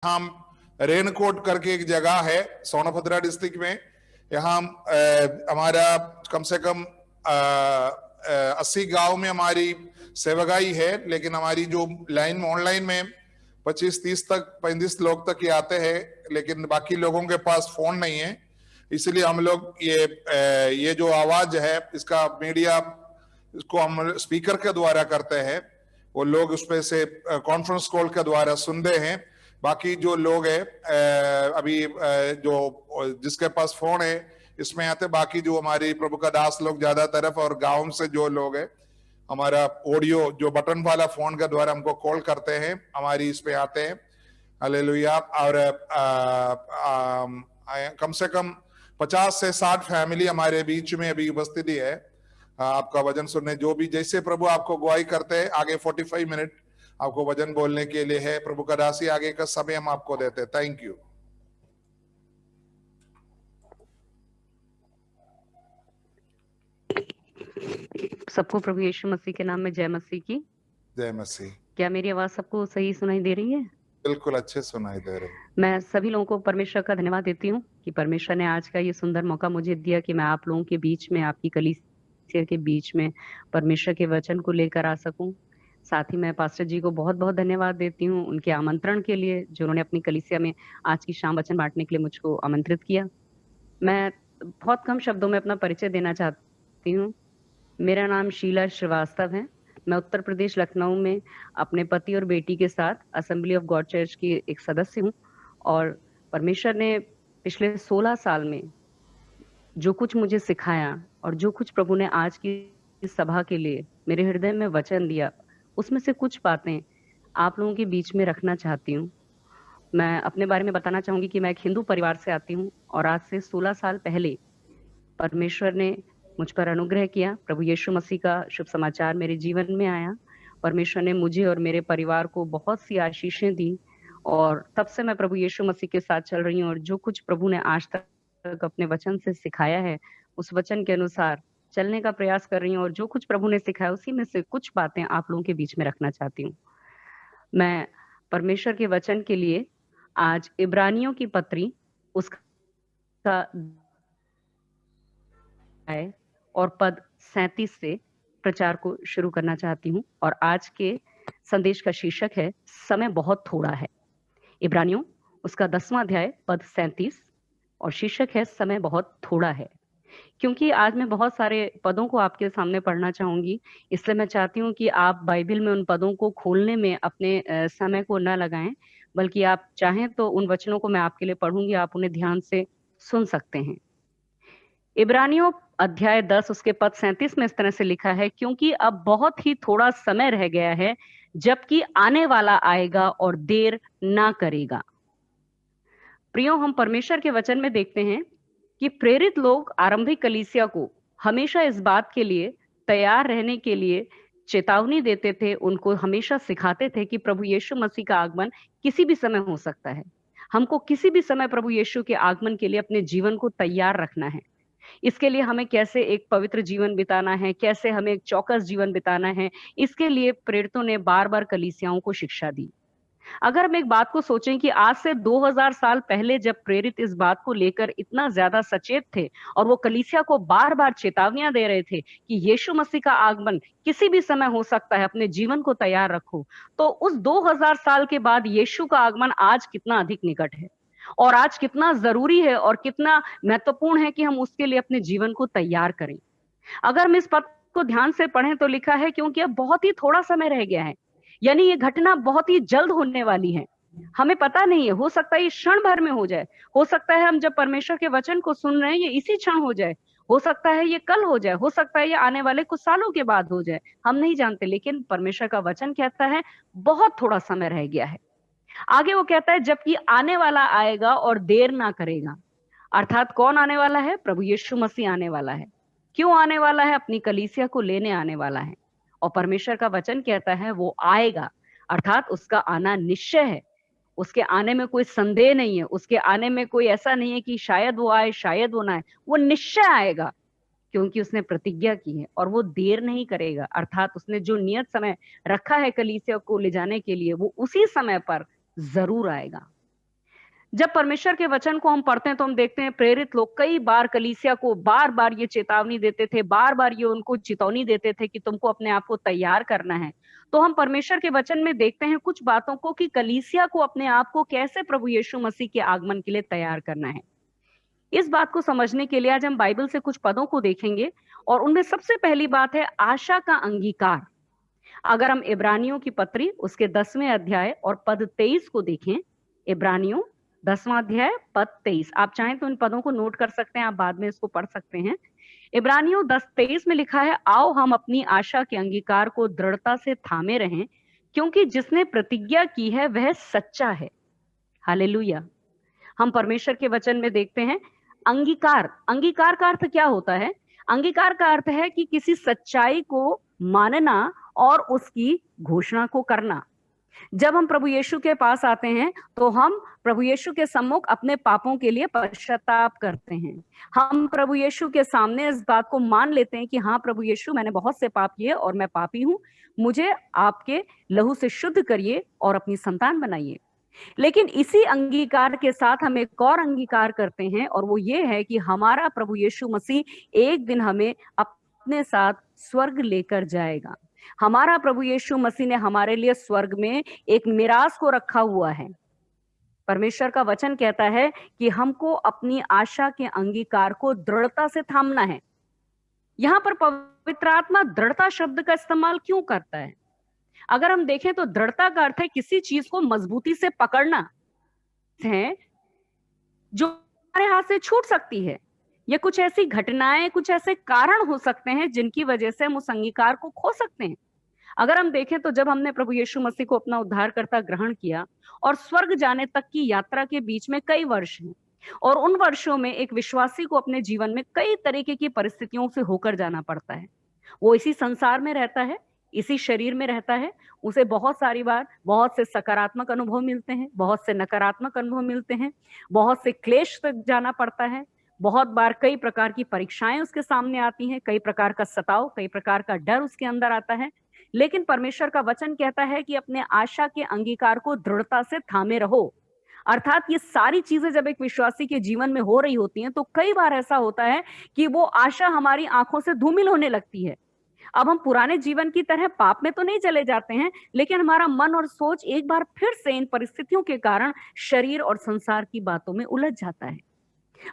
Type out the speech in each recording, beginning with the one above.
हम रेनकोट करके एक जगह है सोनभद्रा डिस्ट्रिक्ट में। यहाँ हमारा कम से कम 80 गांव में हमारी सेवकाई है, लेकिन हमारी जो लाइन ऑनलाइन में 25-30 तक 35 लोग तक ही आते हैं, लेकिन बाकी लोगों के पास फोन नहीं है। इसलिए हम लोग ये जो आवाज है इसका मीडिया इसको हम स्पीकर के द्वारा करते हैं, वो लोग उस पे से कॉन्फ्रेंस कॉल के द्वारा सुनते हैं। बाकी जो लोग है अभी जो जिसके पास फोन है इसमें आते, बाकी जो हमारी प्रभु का दास लोग ज्यादा तरफ और गांव से जो लोग है हमारा ऑडियो जो बटन वाला फोन के द्वारा हमको कॉल करते हैं, हमारी इस पे आते हैं। हालेलुया। और कम से कम 50 से 60 फैमिली हमारे बीच में अभी उपस्थिति है आपका वचन सुनने। जो भी जैसे प्रभु आपको गवाही करते हैं, आगे 45 मिनट आपको वचन बोलने के लिए है। प्रभु का दासी आगे का समय हम आपको देते हैं। Thank you. सबको प्रभु यीशु मसीह के नाम में जय मसीह की। जय मसीह। क्या मेरी आवाज सबको सही सुनाई दे रही है? बिल्कुल अच्छे सुनाई दे रहे हैं। मैं सभी लोगों को परमेश्वर का धन्यवाद देती हूँ कि परमेश्वर ने आज का ये सुंदर मौका मुझे दिया कि मैं आप लोगों के बीच में, आपकी कलीसिया के बीच में परमेश्वर के वचन को लेकर आ सकूं। साथ ही मैं पास्टर जी को बहुत बहुत धन्यवाद देती हूँ उनके आमंत्रण के लिए, जो उन्होंने अपनी कलीसिया में आज की शाम वचन बांटने के लिए मुझको आमंत्रित किया। मैं बहुत कम शब्दों में अपना परिचय देना चाहती हूँ। मेरा नाम शीला श्रीवास्तव है। मैं उत्तर प्रदेश लखनऊ में अपने पति और बेटी के साथ असेंबली ऑफ गॉड चर्च की एक सदस्य हूँ, और परमेश्वर ने पिछले 16 साल में जो कुछ मुझे सिखाया और जो कुछ प्रभु ने आज की इस सभा के लिए मेरे हृदय में वचन दिया, उसमें से कुछ बातें आप लोगों के बीच में रखना चाहती हूँ। मैं अपने बारे में बताना चाहूंगी कि मैं एक हिंदू परिवार से आती हूँ, और आज से 16 साल पहले परमेश्वर ने मुझ पर अनुग्रह किया। प्रभु यीशु मसीह का शुभ समाचार मेरे जीवन में आया। परमेश्वर ने मुझे और मेरे परिवार को बहुत सी आशीषें दी, और तब से मैं प्रभु यीशु मसीह के साथ चल रही हूँ। और जो कुछ प्रभु ने आज तक अपने वचन से सिखाया है, उस वचन के अनुसार चलने का प्रयास कर रही हूँ। और जो कुछ प्रभु ने सिखाया उसी में से कुछ बातें आप लोगों के बीच में रखना चाहती हूँ। मैं परमेश्वर के वचन के लिए आज इब्रानियों की पत्री उसका है और पद 37 से प्रचार को शुरू करना चाहती हूँ। और आज के संदेश का शीर्षक है समय बहुत थोड़ा है। इब्रानियों उसका 10वां अध्याय पद 37 और शीर्षक है समय बहुत थोड़ा है। क्योंकि आज मैं बहुत सारे पदों को आपके सामने पढ़ना चाहूंगी, इसलिए मैं चाहती हूँ कि आप बाइबल में उन पदों को खोलने में अपने समय को न लगाएं, बल्कि आप चाहें तो उन वचनों को मैं आपके लिए पढ़ूंगी, आप उन्हें ध्यान से सुन सकते हैं। इब्रानियों अध्याय 10 उसके पद 37 में इस तरह से लिखा है, क्योंकि अब बहुत ही थोड़ा समय रह गया है जबकि आने वाला आएगा और देर ना करेगा। प्रियो, हम परमेश्वर के वचन में देखते हैं कि प्रेरित लोग आरंभिक कलीसिया को हमेशा इस बात के लिए तैयार रहने के लिए चेतावनी देते थे, उनको हमेशा सिखाते थे कि प्रभु यीशु मसीह का आगमन किसी भी समय हो सकता है। हमको किसी भी समय प्रभु यीशु के आगमन के लिए अपने जीवन को तैयार रखना है। इसके लिए हमें कैसे एक पवित्र जीवन बिताना है, कैसे हमें एक चौकस जीवन बिताना है, इसके लिए प्रेरितों ने बार बार कलीसियाओं को शिक्षा दी। अगर हम एक बात को सोचें कि आज से 2000 साल पहले जब प्रेरित इस बात को लेकर इतना ज्यादा सचेत थे और वो कलीसिया को बार बार चेतावनियां दे रहे थे कि यीशु मसीह का आगमन किसी भी समय हो सकता है, अपने जीवन को तैयार रखो, तो उस 2000 साल के बाद यीशु का आगमन आज कितना अधिक निकट है और आज कितना जरूरी है और कितना महत्वपूर्ण है कि हम उसके लिए अपने जीवन को तैयार करें। अगर हम इस पद को ध्यान से पढ़ें तो लिखा है क्योंकि अब बहुत ही थोड़ा समय रह गया है, यानी ये घटना बहुत ही जल्द होने वाली है। हमें पता नहीं है, हो सकता है ये क्षण भर में हो जाए, हो सकता है हम जब परमेश्वर के वचन को सुन रहे हैं ये इसी क्षण हो जाए, हो सकता है ये कल हो जाए, हो सकता है ये आने वाले कुछ सालों के बाद हो जाए, हम नहीं जानते। लेकिन परमेश्वर का वचन कहता है बहुत थोड़ा समय रह गया है। आगे वो कहता है जबकि आने वाला आएगा और देर ना करेगा। अर्थात कौन आने वाला है? प्रभु यीशु मसीह आने वाला है। क्यों आने वाला है? अपनी कलीसिया को लेने आने वाला है। और परमेश्वर का वचन कहता है वो आएगा, अर्थात उसका आना निश्चय है, उसके आने में कोई संदेह नहीं है, उसके आने में कोई ऐसा नहीं है कि शायद वो आए शायद वो ना आए, वो निश्चय आएगा क्योंकि उसने प्रतिज्ञा की है और वो देर नहीं करेगा। अर्थात उसने जो नियत समय रखा है कलीसिया को ले जाने के लिए वो उसी समय पर जरूर आएगा। जब परमेश्वर के वचन को हम पढ़ते हैं तो हम देखते हैं प्रेरित लोग कई बार कलीसिया को बार बार ये चेतावनी देते थे, बार बार ये उनको चेतावनी देते थे कि तुमको अपने आप को तैयार करना है। तो हम परमेश्वर के वचन में देखते हैं कुछ बातों को कि कलीसिया को अपने आप को कैसे प्रभु यीशु मसीह के आगमन के लिए तैयार करना है। इस बात को समझने के लिए आज हम बाइबल से कुछ पदों को देखेंगे और उनमें सबसे पहली बात है आशा का अंगीकार। अगर हम इब्रानियों की पत्री उसके 10वें अध्याय और पद 23 को देखें, इब्रानियों 10वां अध्याय पद 23, आप चाहें तो इन पदों को नोट कर सकते हैं, आप बाद में इसको पढ़ सकते हैं। इब्रानियों 10:23 में लिखा है, आओ हम अपनी आशा के अंगीकार को दृढ़ता से थामे रहें, क्योंकि जिसने प्रतिज्ञा की है वह सच्चा है। हालेलुया। हम परमेश्वर के वचन में देखते हैं अंगीकार। अंगीकार का अर्थ क्या होता है? अंगीकार का अर्थ है कि किसी सच्चाई को मानना और उसकी घोषणा को करना। जब हम प्रभु यीशु के पास आते हैं तो हम प्रभु यीशु के सम्मुख अपने पापों के लिए पश्चाताप करते हैं। हम प्रभु यीशु के सामने इस बात को मान लेते हैं कि हाँ प्रभु यीशु, मैंने बहुत से पाप किए और मैं पापी हूं, मुझे आपके लहू से शुद्ध करिए और अपनी संतान बनाइए। लेकिन इसी अंगीकार के साथ हम एक और अंगीकार करते हैं और वो ये है कि हमारा प्रभु यीशु मसीह एक दिन हमें अपने साथ स्वर्ग लेकर जाएगा। हमारा प्रभु यीशु मसीह ने हमारे लिए स्वर्ग में एक मिरास को रखा हुआ है। परमेश्वर का वचन कहता है कि हमको अपनी आशा के अंगीकार को दृढ़ता से थामना है। यहां पर पवित्र आत्मा दृढ़ता शब्द का इस्तेमाल क्यों करता है? अगर हम देखें तो दृढ़ता का अर्थ है किसी चीज को मजबूती से पकड़ना है जो हमारे हाथ से छूट सकती है। ये कुछ ऐसी घटनाएं, कुछ ऐसे कारण हो सकते हैं जिनकी वजह से हम उस अंगीकार को खो सकते हैं। अगर हम देखें तो जब हमने प्रभु यीशु मसीह को अपना उद्धारकर्ता ग्रहण किया और स्वर्ग जाने तक की यात्रा के बीच में कई वर्ष हैं और उन वर्षों में एक विश्वासी को अपने जीवन में कई तरीके की परिस्थितियों से होकर जाना पड़ता है। वो इसी संसार में रहता है, इसी शरीर में रहता है, उसे बहुत सारी बार बहुत से सकारात्मक अनुभव मिलते हैं, बहुत से नकारात्मक अनुभव मिलते हैं, बहुत से क्लेश तक जाना पड़ता है, बहुत बार कई प्रकार की परीक्षाएं उसके सामने आती हैं, कई प्रकार का सताव, कई प्रकार का डर उसके अंदर आता है। लेकिन परमेश्वर का वचन कहता है कि अपने आशा के अंगीकार को दृढ़ता से थामे रहो। अर्थात ये सारी चीजें जब एक विश्वासी के जीवन में हो रही होती हैं तो कई बार ऐसा होता है कि वो आशा हमारी आंखों से धूमिल होने लगती है। अब हम पुराने जीवन की तरह पाप में तो नहीं चले जाते हैं, लेकिन हमारा मन और सोच एक बार फिर से इन परिस्थितियों के कारण शरीर और संसार की बातों में उलझ जाता है।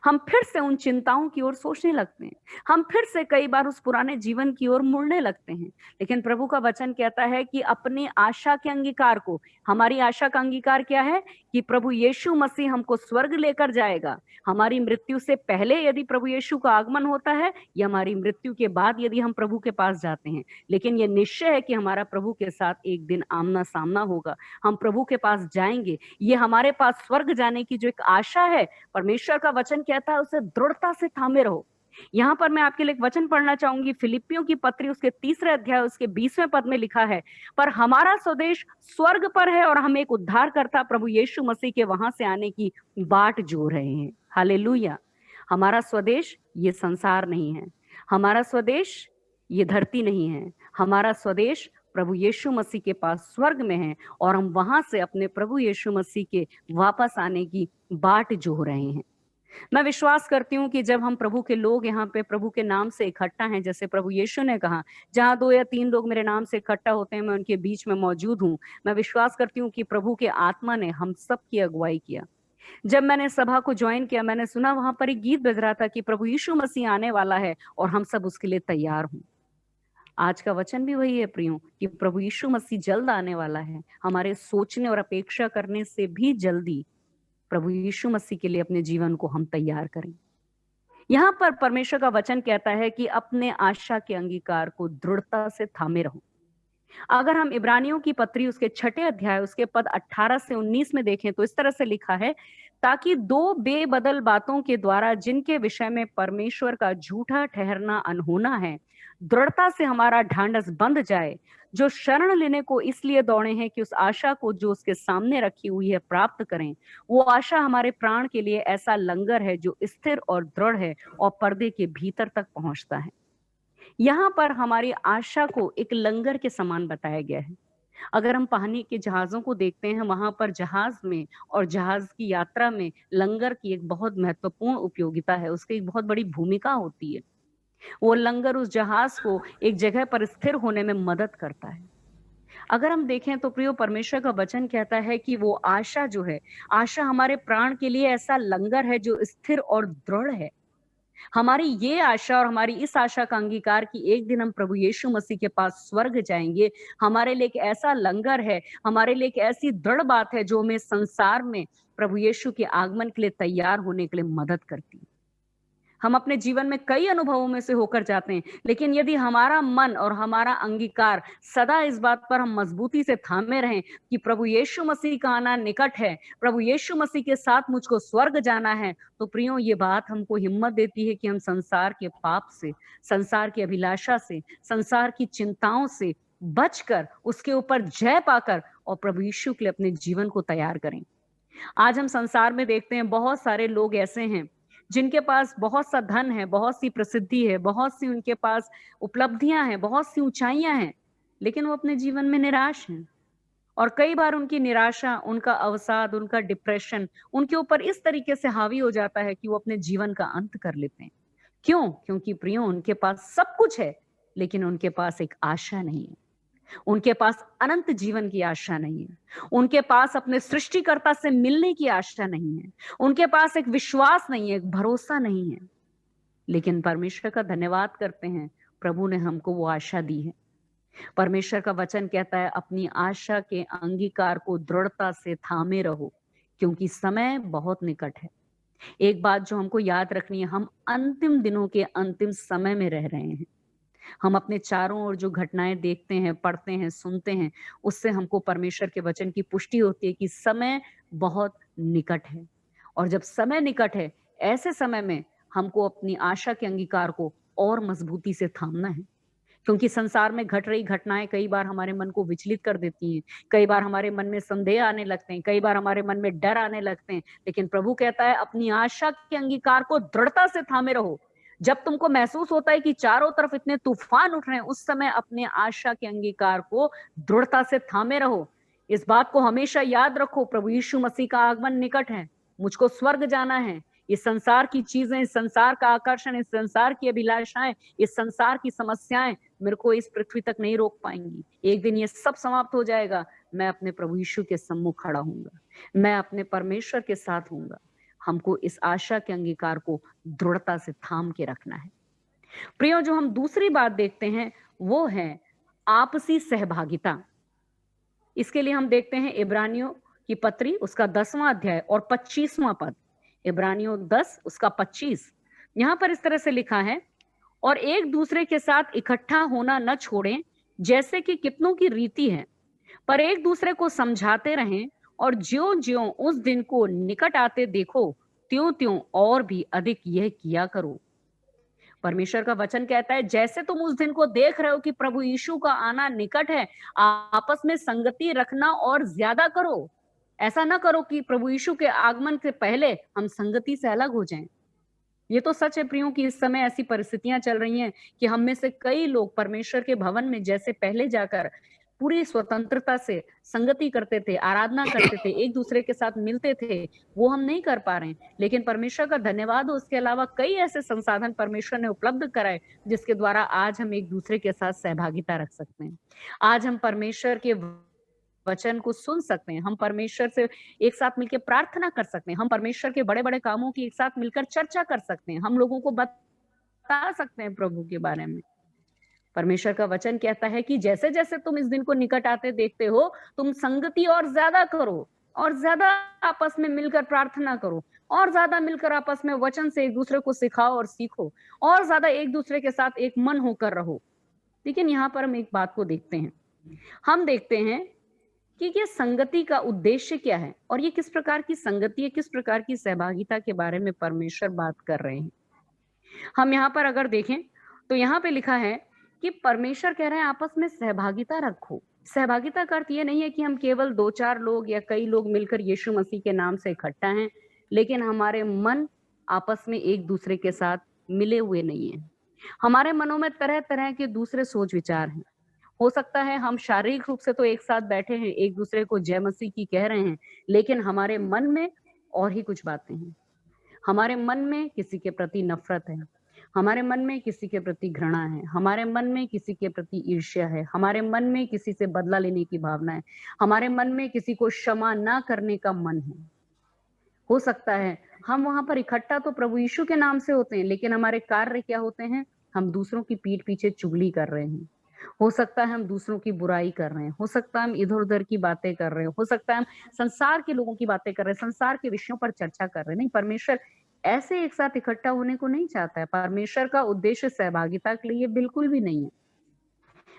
हम फिर से उन चिंताओं की ओर सोचने लगते हैं, हम फिर से कई बार उस पुराने जीवन की ओर मुड़ने लगते हैं। लेकिन प्रभु का वचन कहता है कि अपनी आशा के अंगीकार को, हमारी आशा का अंगीकार क्या है कि प्रभु यीशु मसीह हमको स्वर्ग लेकर जाएगा। हमारी मृत्यु से पहले यदि प्रभु यीशु का आगमन होता है या हमारी मृत्यु के बाद यदि हम प्रभु के पास जाते हैं, लेकिन यह निश्चय है कि हमारा प्रभु के साथ एक दिन आमना सामना होगा। हम प्रभु के पास जाएंगे। ये हमारे पास स्वर्ग जाने की जो एक आशा है, परमेश्वर का वचन कहता है उसे दृढ़ता से थामे रहो। यहां पर मैं आपके लिए एक वचन पढ़ना चाहूंगी। फिलिपियों की पत्री उसके 3रे अध्याय उसके 20वें पद में लिखा है, पर हमारा स्वदेश स्वर्ग पर है और हम एक उद्धारकर्ता प्रभु यीशु मसीह के वहां से आने की बाट जो रहे हैं। हालेलुया। हमारा स्वदेश ये संसार नहीं है, हमारा स्वदेश ये धरती नहीं है, हमारा स्वदेश प्रभु यीशु मसीह के पास स्वर्ग में है और हम वहां से अपने प्रभु यीशु मसीह के वापस आने की बाट जो रहे हैं। मैं विश्वास करती हूँ कि जब हम प्रभु के लोग यहाँ पे प्रभु के नाम से इकट्ठा हैं, जैसे प्रभु यीशु ने कहा, जहाँ 2 या 3 लोग मेरे नाम से इकट्ठा होते हैं मैं उनके बीच में मौजूद हूँ। मैं विश्वास करती हूँ कि प्रभु के आत्मा ने हम सब की अगुवाई किया। जब मैंने सभा को ज्वाइन किया, मैंने सुना वहां पर एक गीत बज रहा था कि प्रभु यीशु मसीह आने वाला है और हम सब उसके लिए तैयार हूँ। आज का वचन भी वही है प्रियो, कि प्रभु यीशु मसीह जल्द आने वाला है। हमारे सोचने और अपेक्षा करने से भी जल्दी प्रभु यीशु मसीह के लिए अपने जीवन को हम तैयार करें। यहाँ पर परमेश्वर का वचन कहता है कि अपने आशा के अंगीकार को दृढ़ता से थामे रहो। अगर हम इब्रानियों की पत्री उसके 6ठे अध्याय उसके पद 18 से 19 में देखें तो इस तरह से लिखा है, ताकि 2 बेबदल बातों के द्वारा जिनके विषय में परमेश्वर का झूठा ठहरना अनहोना है, दृढ़ता से हमारा ढांढस बंध जाए, जो शरण लेने को इसलिए दौड़े हैं कि उस आशा को जो उसके सामने रखी हुई है प्राप्त करें। वो आशा हमारे प्राण के लिए ऐसा लंगर है जो स्थिर और दृढ़ है और पर्दे के भीतर तक पहुंचता है। यहाँ पर हमारी आशा को एक लंगर के समान बताया गया है। अगर हम पानी के जहाज़ों को देखते हैं, वहाँ पर जहाज़ में और जहाज़ की यात्रा में लंगर की एक बहुत महत्वपूर्ण उपयोगिता है, उसकी एक बहुत बड़ी भूमिका होती है। वो लंगर उस जहाज़ को एक जगह पर स्थिर होने में मदद करता है। अगर हम देखें तो प्रियो परमेश्वर का वचन कहता है कि वो आशा जो है, आशा हमारे प्राण के लिए ऐसा लंगर है जो स्थिर और दृढ़ है। हमारी ये आशा और हमारी इस आशा का अंगीकार कि एक दिन हम प्रभु यीशु मसीह के पास स्वर्ग जाएँगे, हमारे लिए एक ऐसा लंगर है, हमारे लिए एक ऐसी दृढ़ बात है जो हमें संसार में प्रभु यीशु के आगमन के लिए तैयार होने के लिए मदद करती है। हम अपने जीवन में कई अनुभवों में से होकर जाते हैं, लेकिन यदि हमारा मन और हमारा अंगीकार सदा इस बात पर हम मजबूती से थामे रहें कि प्रभु यीशु मसीह का आना निकट है, प्रभु यीशु मसीह के साथ मुझको स्वर्ग जाना है, तो प्रियो ये बात हमको हिम्मत देती है कि हम संसार के पाप से, संसार की अभिलाषा से, संसार की चिंताओं से बचकर उसके ऊपर जय पाकर और प्रभु यीशु के लिए अपने जीवन को तैयार करें। आज हम संसार में देखते हैं बहुत सारे लोग ऐसे हैं जिनके पास बहुत सा धन है, बहुत सी प्रसिद्धि है, बहुत सी उनके पास उपलब्धियां हैं, बहुत सी ऊंचाइयां हैं, लेकिन वो अपने जीवन में निराश हैं। और कई बार उनकी निराशा, उनका अवसाद, उनका डिप्रेशन उनके ऊपर इस तरीके से हावी हो जाता है कि वो अपने जीवन का अंत कर लेते हैं। क्यों? क्योंकि प्रियो उनके पास सब कुछ है, लेकिन उनके पास एक आशा नहीं है। उनके पास अनंत जीवन की आशा नहीं है। उनके पास अपने सृष्टिकर्ता से मिलने की आशा नहीं है। उनके पास एक विश्वास नहीं है, एक भरोसा नहीं है। लेकिन परमेश्वर का धन्यवाद करते हैं, प्रभु ने हमको वो आशा दी है। परमेश्वर का वचन कहता है अपनी आशा के अंगीकार को दृढ़ता से थामे रहो, क्योंकि समय बहुत निकट है। एक बात जो हमको याद रखनी है, हम अंतिम दिनों के अंतिम समय में रह रहे हैं। हम अपने चारों ओर जो घटनाएं देखते हैं, पढ़ते हैं, सुनते हैं, उससे हमको परमेश्वर के वचन की पुष्टि होती है कि समय बहुत निकट है। और जब समय निकट है, ऐसे समय में हमको अपनी आशा के अंगीकार को और मजबूती से थामना है। क्योंकि संसार में घट रही घटनाएं कई बार हमारे मन को विचलित कर देती हैं, कई बार हमारे मन में संदेह आने लगते हैं, कई बार हमारे मन में डर आने लगते हैं, लेकिन प्रभु कहता है अपनी आशा के अंगीकार को दृढ़ता से थामे रहो। जब तुमको महसूस होता है कि चारों तरफ इतने तूफान उठ रहे हैं, उस समय अपने आशा के अंगीकार को दृढ़ता से थामे रहो। इस बात को हमेशा याद रखो, प्रभु यीशु मसीह का आगमन निकट है, मुझको स्वर्ग जाना है। इस संसार की चीजें, इस संसार का आकर्षण, इस संसार की अभिलाषाएं, इस संसार की समस्याएं मेरे को इस पृथ्वी तक नहीं रोक पाएंगी। एक दिन ये सब समाप्त हो जाएगा, मैं अपने प्रभु यीशु के सम्मुख खड़ा हूंगा, मैं अपने परमेश्वर के साथ हूंगा। हमको इस आशा के अंगीकार को दृढ़ता से थाम के रखना है। प्रियो, जो हम दूसरी बात देखते हैं वो है आपसी सहभागिता। इसके लिए हम देखते हैं इब्रानियों की पत्री, उसका 10वां अध्याय और 25वां पद। इब्रानियों 10 उसका 25। यहां पर इस तरह से लिखा है, और एक दूसरे के साथ इकट्ठा होना न छोड़ें, जैसे कि कितनों की रीति है, पर एक दूसरे को समझाते रहें, और ज्यों-ज्यों उस दिन को निकट आते देखो, त्यों-त्यों और भी अधिक यह किया करो। परमेश्वर का वचन कहता है जैसे तुम उस दिन को देख रहे हो कि प्रभु यीशु का आना निकट है, आपस में संगति रखना और ज्यादा करो। ऐसा ना करो कि प्रभु यीशु के आगमन से पहले हम संगति से अलग हो जाएं। ये तो सच है प्रियो कि इस समय ऐसी परिस्थितियां चल रही हैं कि हम में से कई लोग परमेश्वर के भवन में जैसे पहले जाकर पूरी स्वतंत्रता से संगति करते थे, आराधना करते थे, एक दूसरे के साथ मिलते थे, वो हम नहीं कर पा रहे हैं। लेकिन परमेश्वर का धन्यवाद हो, उसके अलावा कई ऐसे संसाधन परमेश्वर ने उपलब्ध कराए जिसके द्वारा आज हम एक दूसरे के साथ सहभागिता रख सकते हैं। आज हम परमेश्वर के वचन को सुन सकते हैं, हम परमेश्वर से एक साथ मिलकर प्रार्थना कर सकते हैं, हम परमेश्वर के बड़े बड़े कामों की एक साथ मिलकर चर्चा कर सकते हैं, हम लोगों को बता सकते हैं प्रभु के बारे में। परमेश्वर का वचन कहता है कि जैसे जैसे तुम इस दिन को निकट आते देखते हो, तुम संगति और ज्यादा करो, और ज्यादा आपस में मिलकर प्रार्थना करो, और ज्यादा मिलकर आपस में वचन से एक दूसरे को सिखाओ और सीखो, और ज्यादा एक दूसरे के साथ एक मन होकर रहो। लेकिन यहाँ पर हम एक बात को देखते हैं, हम देखते हैं कि ये संगति का उद्देश्य क्या है, और ये किस प्रकार की संगति है, किस प्रकार की सहभागिता के बारे में परमेश्वर बात कर रहे हैं। हम यहाँ पर अगर देखें तो यहाँ पे लिखा है कि परमेश्वर कह रहे हैं आपस में सहभागिता रखो। सहभागिता का अर्थ ये नहीं है कि हम केवल 2-4 लोग या कई लोग मिलकर यीशु मसीह के नाम से इकट्ठा हैं, लेकिन हमारे मन आपस में एक दूसरे के साथ मिले हुए नहीं है। हमारे मनों में तरह तरह के दूसरे सोच विचार हैं। हो सकता है हम शारीरिक रूप से तो एक साथ बैठे हैं, एक दूसरे को जय मसीह की कह रहे हैं, लेकिन हमारे मन में और ही कुछ बातें हैं। हमारे मन में किसी के प्रति नफरत है, हमारे मन में किसी के प्रति घृणा है, हमारे मन में किसी के प्रति ईर्ष्या है, हमारे मन में किसी से बदला लेने की भावना है, हमारे मन में किसी को क्षमा ना करने का मन है। हो सकता है हम वहां पर इकट्ठा तो प्रभु यीशु के नाम से होते हैं, लेकिन हमारे कार्य क्या होते हैं? हम दूसरों की पीठ पीछे चुगली कर रहे हैं। हो सकता है हम दूसरों की बुराई कर रहे हैं, हो सकता है हम इधर-उधर की बातें कर रहे हैं, हो सकता है हम संसार के लोगों की बातें कर रहे हैं, संसार के विषयों पर चर्चा कर रहे हैं। नहीं, परमेश्वर ऐसे एक साथ इकट्ठा होने को नहीं चाहता है। परमेश्वर का उद्देश्य सहभागिता के लिए बिल्कुल भी नहीं है।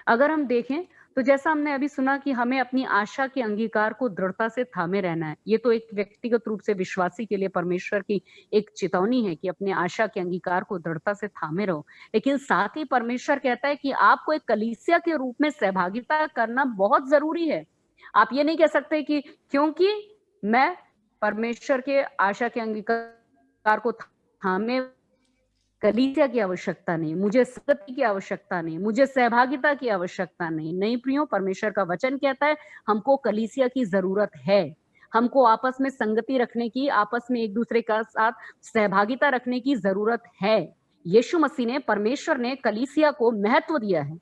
अगर हम देखें तो जैसा हमने अभी सुना कि हमें अपनी आशा के अंगीकार को दृढ़ता से थामे रहना है। ये तो एक व्यक्तिगत रूप से विश्वासी के लिए परमेश्वर की एक चेतावनी है कि अपने आशा के अंगीकार को दृढ़ता से थामे रहो। लेकिन साथ ही परमेश्वर कहता है कि आपको एक कलीसिया के रूप में सहभागिता करना बहुत जरूरी है। आप ये नहीं कह सकते कि क्योंकि मैं परमेश्वर के आशा के अंगीकार को थामे कलीसिया की आवश्यकता नहीं, मुझे संगति की आवश्यकता नहीं, मुझे सहभागिता की आवश्यकता नहीं। नहीं प्रियो, परमेश्वर का वचन कहता है हमको कलीसिया की जरूरत है। हमको आपस में संगति रखने की, आपस में एक दूसरे का साथ सहभागिता रखने की जरूरत है। यीशु मसीह ने, परमेश्वर ने कलीसिया को महत्व दिया है।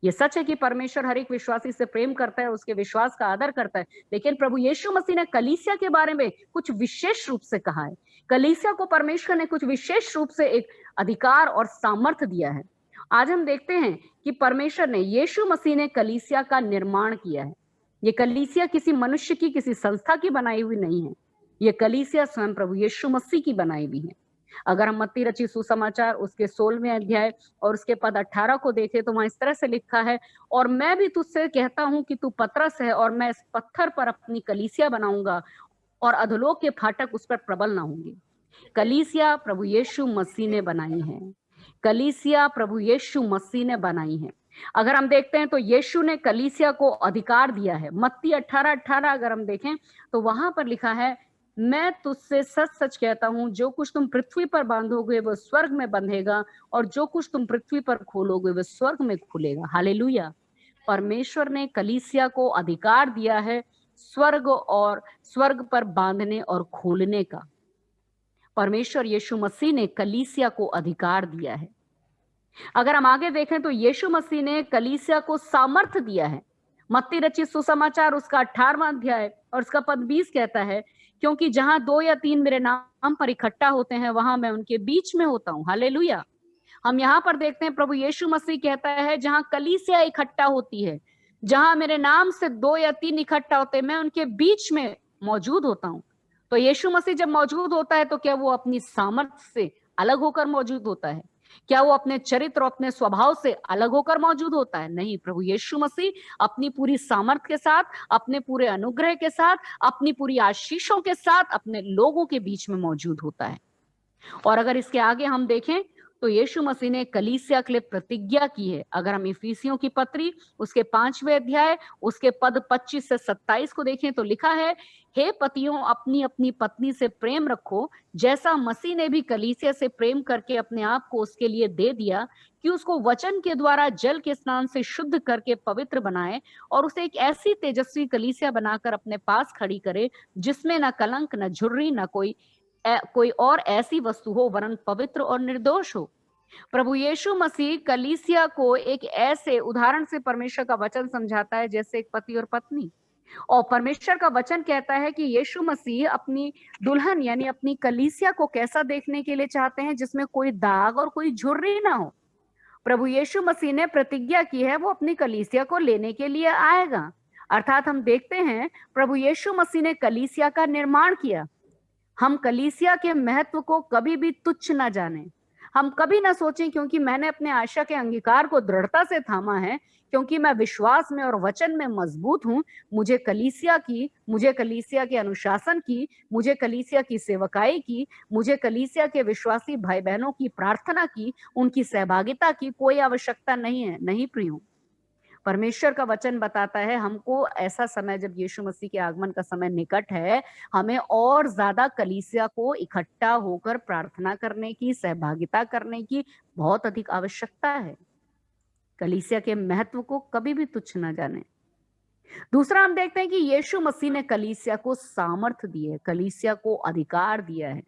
ये सच है कि परमेश्वर हर एक विश्वासी से प्रेम करता है, उसके विश्वास का आदर करता है, लेकिन प्रभु यीशु मसीह ने कलीसिया के बारे में कुछ विशेष रूप से कहा है। कलीसिया को परमेश्वर ने कुछ विशेष रूप से एक अधिकार और सामर्थ्य दिया है। आज हम देखते हैं कि परमेश्वर ने, यीशु मसीह ने कलीसिया का निर्माण किया है। ये कलीसिया किसी मनुष्य की, किसी संस्था की बनाई हुई नहीं है। ये कलीसिया स्वयं प्रभु यीशु मसीह की बनाई हुई है। अगर हम मत्ती रचित सुसमाचार उसके 16वें अध्याय और उसके पद 18 को देखें तो वहां इस तरह से लिखा है, और मैं भी तुझसे कहता हूं कि तू पतरस है और मैं इस पत्थर पर अपनी कलीसिया बनाऊंगा और अधोलोक के फाटक उस पर प्रबल ना होंगे। कलीसिया प्रभु यीशु मसीह ने बनाई है। कलीसिया प्रभु यीशु मसीह ने बनाई है। अगर हम देखते हैं तो यीशु ने कलीसिया को अधिकार दिया है। मत्ती 18:18 अगर हम देखें तो वहां पर लिखा है, मैं तुझसे सच सच कहता हूं, जो कुछ तुम पृथ्वी पर बांधोगे वो स्वर्ग में बंधेगा और जो कुछ तुम पृथ्वी पर खोलोगे वो स्वर्ग में खुलेगा। हालेलुया। परमेश्वर ने कलीसिया को अधिकार दिया है स्वर्ग पर बांधने और खोलने का। परमेश्वर यीशु मसीह ने कलीसिया को अधिकार दिया है। अगर हम आगे देखें तो यीशु मसीह ने कलीसिया को सामर्थ्य दिया है। मत्ती रचित सुसमाचार उसका 18वां अध्याय और उसका पद 20 कहता है, क्योंकि जहां 2 या 3 मेरे नाम पर इकट्ठा होते हैं वहां मैं उनके बीच में होता हूं। हालेलुया। हम यहाँ पर देखते हैं प्रभु यीशु मसीह कहता है, जहां कलीसिया इकट्ठा होती है, जहां मेरे नाम से 2 या 3 इकट्ठा होते हैं, मैं उनके बीच में मौजूद होता हूं। तो यीशु मसीह जब मौजूद होता है तो क्या वो अपनी सामर्थ्य से अलग होकर मौजूद होता है? क्या वो अपने चरित्र और अपने स्वभाव से अलग होकर मौजूद होता है? नहीं, प्रभु यीशु मसीह अपनी पूरी सामर्थ्य के साथ, अपने पूरे अनुग्रह के साथ, अपनी पूरी आशीषों के साथ अपने लोगों के बीच में मौजूद होता है। और अगर इसके आगे हम देखें तो यीशु मसीह ने कलीसिया के लिए प्रतिज्ञा की है। अगर हम इफिसियों की पत्री उसके 5वें अध्याय उसके पद 25 से 27 को देखें तो लिखा है, हे पतियों, अपनी अपनी पत्नी से प्रेम रखो, जैसा मसीह ने भी कलीसिया से प्रेम करके अपने आप को उसके लिए दे दिया, कि उसको वचन के द्वारा जल के स्नान से शुद्ध करके पवित्र बनाए और उसे एक ऐसी तेजस्वी कलीसिया बनाकर अपने पास खड़ी करे, जिसमें न कलंक, न झुर्री, न कोई और ऐसी वस्तु हो, वरन पवित्र और निर्दोष हो। प्रभु यीशु मसीह कलीसिया को एक ऐसे उदाहरण से परमेश्वर का वचन समझाता है जैसे एक पति और पत्नी। और परमेश्वर का वचन कहता है कि यीशु मसीह अपनी दुल्हन यानी अपनी कलीसिया को कैसा देखने के लिए चाहते हैं, जिसमें कोई दाग और कोई झुर्री ना हो। प्रभु यीशु मसीह ने प्रतिज्ञा की है वो अपनी कलीसिया को लेने के लिए आएगा। अर्थात हम देखते हैं प्रभु यीशु मसीह ने कलीसिया का निर्माण किया। हम कलीसिया के महत्व को कभी भी तुच्छ ना जाने। हम कभी ना सोचें क्योंकि मैंने अपने आशा के अंगीकार को दृढ़ता से थामा है, क्योंकि मैं विश्वास में और वचन में मजबूत हूं, मुझे कलीसिया के अनुशासन की, मुझे कलीसिया की सेवकाई की, मुझे कलीसिया के विश्वासी भाई बहनों की प्रार्थना की, उनकी सहभागिता की कोई आवश्यकता नहीं है। नहीं प्रियो, परमेश्वर का वचन बताता है हमको ऐसा समय, जब यीशु मसीह के आगमन का समय निकट है, हमें और ज्यादा कलीसिया को इकट्ठा होकर प्रार्थना करने की, सहभागिता करने की बहुत अधिक आवश्यकता है। कलीसिया के महत्व को कभी भी तुच्छ न जाने। दूसरा हम देखते हैं कि यीशु मसीह ने कलीसिया को सामर्थ दी है, कलीसिया को अधिकार दिया है।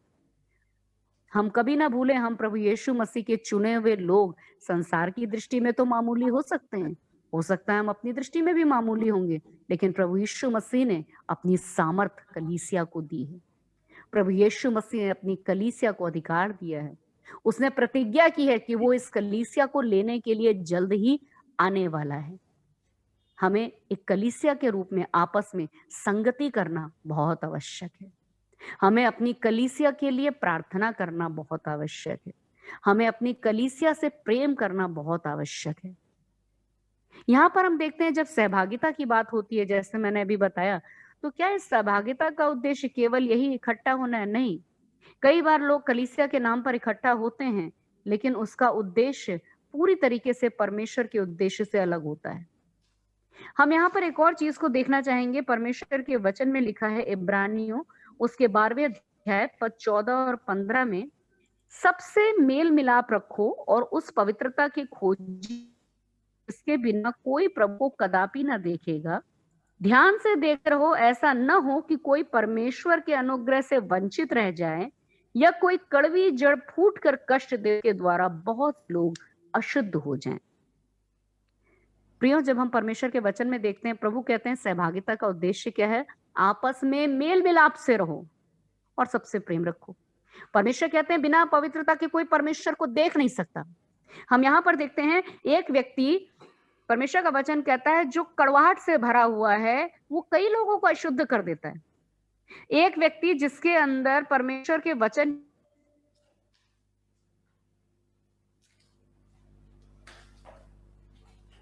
हम कभी ना भूलें, हम प्रभु यीशु मसीह के चुने हुए लोग संसार की दृष्टि में तो मामूली हो सकते हैं, हो सकता है हम अपनी दृष्टि में भी मामूली होंगे, लेकिन प्रभु यीशु मसीह ने अपनी सामर्थ कलीसिया को दी है। प्रभु यीशु मसीह ने अपनी कलीसिया को अधिकार दिया है। उसने प्रतिज्ञा की है कि वो इस कलीसिया को लेने के लिए जल्द ही आने वाला है। हमें एक कलीसिया के रूप में आपस में संगति करना बहुत आवश्यक है। हमें अपनी कलीसिया के लिए प्रार्थना करना बहुत आवश्यक है। हमें अपनी कलीसिया से प्रेम करना बहुत आवश्यक है। यहाँ पर हम देखते हैं जब सहभागिता की बात होती है, जैसे मैंने अभी बताया, तो क्या इस सहभागिता का उद्देश्य केवल यही इकट्ठा होना है? नहीं। कई बार लोग कलीसिया के नाम पर इकट्ठा होते हैं, लेकिन उसका उद्देश्य पूरी तरीके से परमेश्वर के उद्देश्य से अलग होता है। हम यहाँ पर एक और चीज को देखना चाहेंगे। परमेश्वर के वचन में लिखा है इब्रानियों उसके 12वें अध्याय पद 14 और 15 में, सबसे मेल मिलाप रखो और उस पवित्रता की खोजी इसके बिना कोई प्रभु को कदापि न देखेगा। ध्यान से देख रहो, ऐसा न हो कि कोई परमेश्वर के अनुग्रह से वंचित रह जाए या कोई कड़वी जड़ फूट कर कष्ट दे के द्वारा बहुत लोग अशुद्ध हो जाएं। प्रियो, जब हम परमेश्वर के वचन में देखते हैं, प्रभु कहते हैं सहभागिता का उद्देश्य क्या है? आपस में मेल मिलाप से रहो और सबसे प्रेम रखो। परमेश्वर कहते हैं बिना पवित्रता के कोई परमेश्वर को देख नहीं सकता। हम यहाँ पर देखते हैं एक व्यक्ति, परमेश्वर का वचन कहता है, जो कड़वाहट से भरा हुआ है वो कई लोगों को अशुद्ध कर देता है। एक व्यक्ति जिसके अंदर परमेश्वर के वचन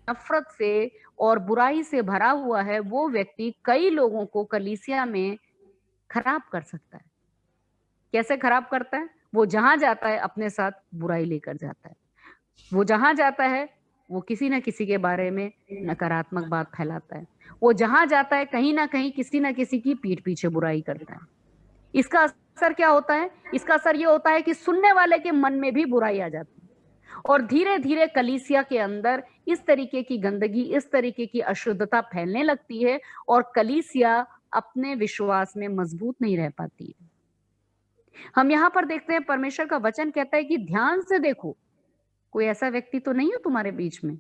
नफरत से और बुराई से भरा हुआ है, वो व्यक्ति कई लोगों को कलीसिया में खराब कर सकता है। कैसे खराब करता है? वो जहां जाता है अपने साथ बुराई लेकर जाता है। वो जहां जाता है वो किसी ना किसी के बारे में नकारात्मक बात फैलाता है। वो जहां जाता है कहीं ना कहीं किसी ना किसी की पीठ पीछे बुराई करता है। इसका असर क्या होता है? इसका असर ये होता है कि सुनने वाले के मन में भी बुराई आ जाती है और धीरे धीरे कलीसिया के अंदर इस तरीके की गंदगी, इस तरीके की अशुद्धता फैलने लगती है और कलीसिया अपने विश्वास में मजबूत नहीं रह पाती है। हम यहाँ पर देखते हैं परमेश्वर का वचन कहता है कि ध्यान से देखो, कोई ऐसा व्यक्ति तो नहीं है तुम्हारे बीच में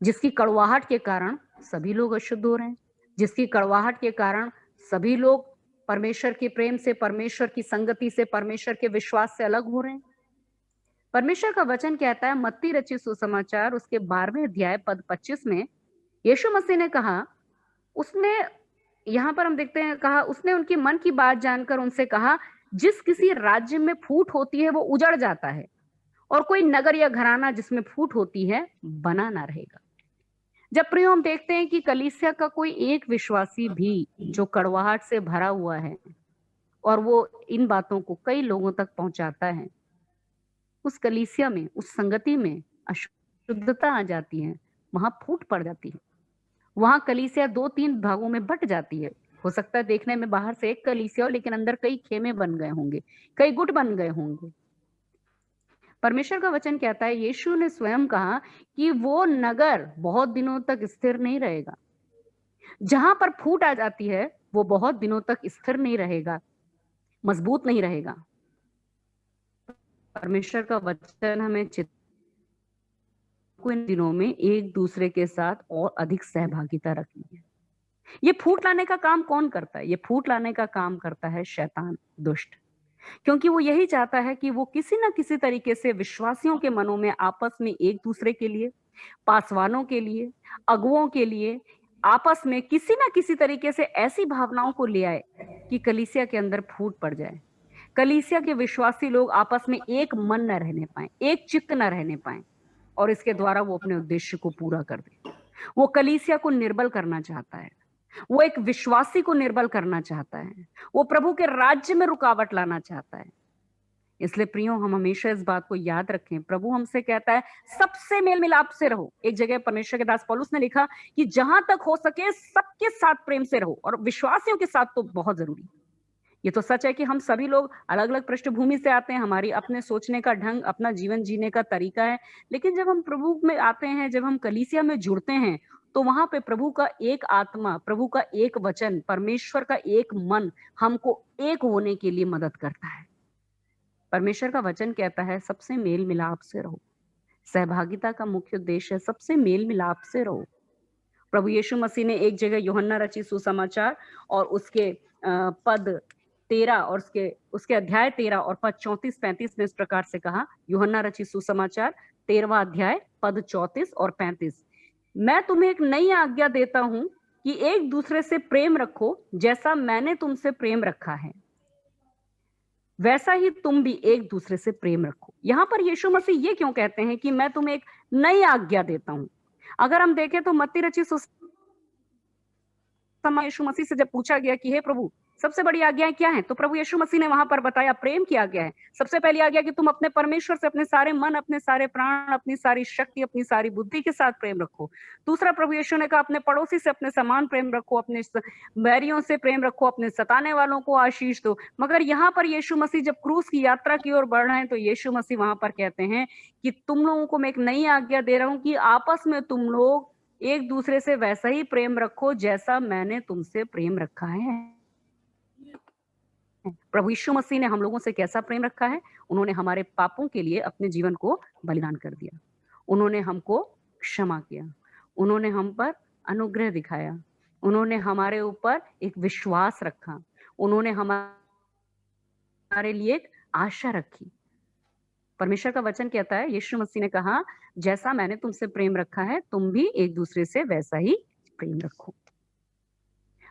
जिसकी कड़वाहट के कारण सभी लोग अशुद्ध हो रहे हैं, जिसकी कड़वाहट के कारण सभी लोग परमेश्वर के प्रेम से, परमेश्वर की संगति से, परमेश्वर के विश्वास से अलग हो रहे हैं। परमेश्वर का वचन कहता है मत्ती रचित सुसमाचार उसके 12वें अध्याय पद 25 में, यीशु मसीह ने कहा, उसने, यहाँ पर हम देखते हैं, कहा उसने उनकी मन की बात जानकर उनसे कहा, जिस किसी राज्य में फूट होती है वो उजड़ जाता है और कोई नगर या घराना जिसमें फूट होती है बना ना रहेगा। जब प्रियो हम देखते हैं कि कलीसिया का कोई एक विश्वासी भी जो कड़वाहट से भरा हुआ है और वो इन बातों को कई लोगों तक पहुंचाता है, उस कलीसिया में, उस संगति में अशुद्धता आ जाती है, वहां फूट पड़ जाती है। वहां कलीसिया 2-3 भागों में बट जाती है। हो सकता है देखने में बाहर से एक कलीसिया हो, लेकिन अंदर कई खेमे बन गए होंगे, कई गुट बन गए होंगे। परमेश्वर का वचन कहता है, यीशु ने स्वयं कहा कि वो नगर बहुत दिनों तक स्थिर नहीं रहेगा। जहां पर फूट आ जाती है वो बहुत दिनों तक स्थिर नहीं रहेगा, मजबूत नहीं रहेगा। परमेश्वर का वचन हमें इन दिनों में एक दूसरे के साथ और अधिक सहभागिता रखनी है। ये फूट लाने का काम कौन करता है? ये फूट लाने का काम करता है शैतान, दुष्ट, क्योंकि वो यही चाहता है कि वो किसी ना किसी तरीके से विश्वासियों के मनों में आपस में एक दूसरे के लिए, पासवानों के लिए, अगुओं के लिए आपस में किसी ना किसी तरीके से ऐसी भावनाओं को ले आए कि कलीसिया के अंदर फूट पड़ जाए। कलीसिया के विश्वासी लोग आपस में एक मन न रहने पाए, एक चित्त न रहने पाए और इसके द्वारा वो अपने उद्देश्य को पूरा कर दे। वो कलीसिया को निर्बल करना चाहता है, वो एक विश्वासी को निर्बल करना चाहता है, वो प्रभु के राज्य में रुकावट लाना चाहता है। इसलिए प्रियो, हम हमेशा इस बात को याद रखें, प्रभु हमसे कहता है सबसे मेल मिलाप से रहो। एक जगह परमेश्वर के दास पौलुस ने लिखा कि जहां तक हो सके सबके साथ प्रेम से रहो, और विश्वासियों के साथ तो बहुत जरूरी, ये तो सच है कि हम सभी लोग अलग अलग पृष्ठभूमि से आते हैं, हमारी अपने सोचने का ढंग, अपना जीवन जीने का तरीका है, लेकिन जब हम प्रभु में आते हैं, जब हम कलीसिया में जुड़ते हैं, तो वहां पे प्रभु का एक आत्मा, प्रभु का एक वचन, परमेश्वर का एक मन हमको एक होने के लिए मदद करता है। परमेश्वर का वचन कहता है सबसे मेल मिलाप से रहो। सहभागिता का मुख्य उद्देश्य है सबसे मेल मिलाप से रहो। प्रभु यीशु मसीह ने एक जगह यूहन्ना रचित सुसमाचार और उसके पद 13 और उसके अध्याय 13 और पद 34-35 में इस प्रकार से कहा। यूहन्ना रचित सुसमाचार 13वां अध्याय पद 34 और 35, मैं तुम्हें एक नई आज्ञा देता हूं कि एक दूसरे से प्रेम रखो, जैसा मैंने तुमसे प्रेम रखा है वैसा ही तुम भी एक दूसरे से प्रेम रखो। यहां पर यीशु मसीह ये क्यों कहते हैं कि मैं तुम्हें एक नई आज्ञा देता हूं? अगर हम देखें तो मत्ती रचित यीशु मसीह से जब पूछा गया कि हे प्रभु सबसे बड़ी आज्ञाएं क्या हैं, तो प्रभु यीशु मसीह ने वहां पर बताया प्रेम की आज्ञा है। सबसे पहली आज्ञा कि तुम अपने परमेश्वर से अपने सारे मन, अपने सारे प्राण, अपनी सारी शक्ति, अपनी सारी बुद्धि के साथ प्रेम रखो। दूसरा प्रभु यीशु ने कहा अपने पड़ोसी से अपने समान प्रेम रखो, अपने बैरियों से प्रेम रखो, अपने सताने वालों को आशीष दो। मगर यहाँ पर यीशु मसीह जब क्रूस की यात्रा की ओर बढ़ रहे हैं, तो यीशु मसीह वहां पर कहते हैं कि तुम लोगों को मैं एक नई आज्ञा दे रहा हूं कि आपस में तुम लोग एक दूसरे से वैसा ही प्रेम रखो जैसा मैंने तुमसे प्रेम रखा है। प्रभु यीशु मसीह ने हम लोगों से कैसा प्रेम रखा है? उन्होंने हमारे पापों के लिए अपने जीवन को बलिदान कर दिया, उन्होंने हमको क्षमा किया, उन्होंने हम पर अनुग्रह दिखाया, उन्होंने हमारे ऊपर एक विश्वास रखा, उन्होंने हमारे लिए एक आशा रखी। परमेश्वर का वचन कहता है, यीशु मसीह ने कहा जैसा मैंने तुमसे प्रेम रखा है तुम भी एक दूसरे से वैसा ही प्रेम रखो।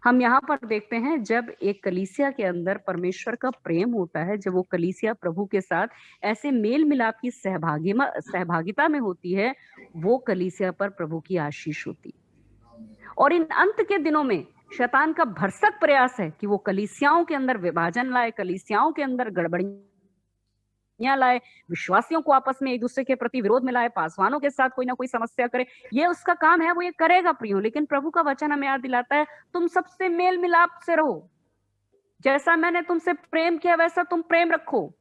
हम यहाँ पर देखते हैं जब एक कलीसिया के अंदर परमेश्वर का प्रेम होता है, जब वो कलीसिया प्रभु के साथ ऐसे मेल मिलाप की सहभागिता में होती है, वो कलीसिया पर प्रभु की आशीष होती है। और इन अंत के दिनों में शैतान का भरसक प्रयास है कि वो कलीसियाओं के अंदर विभाजन लाए, कलीसियाओं के अंदर गड़बड़ियां लाए, विश्वासियों को आपस में एक दूसरे के प्रति विरोध में लाए, पासवानों के साथ कोई ना कोई समस्या करे। ये उसका काम है, वो ये करेगा प्रियो। लेकिन प्रभु का वचन हमें याद दिलाता है तुम सबसे मेल मिलाप से रहो, जैसा मैंने तुमसे प्रेम किया वैसा तुम प्रेम रखो।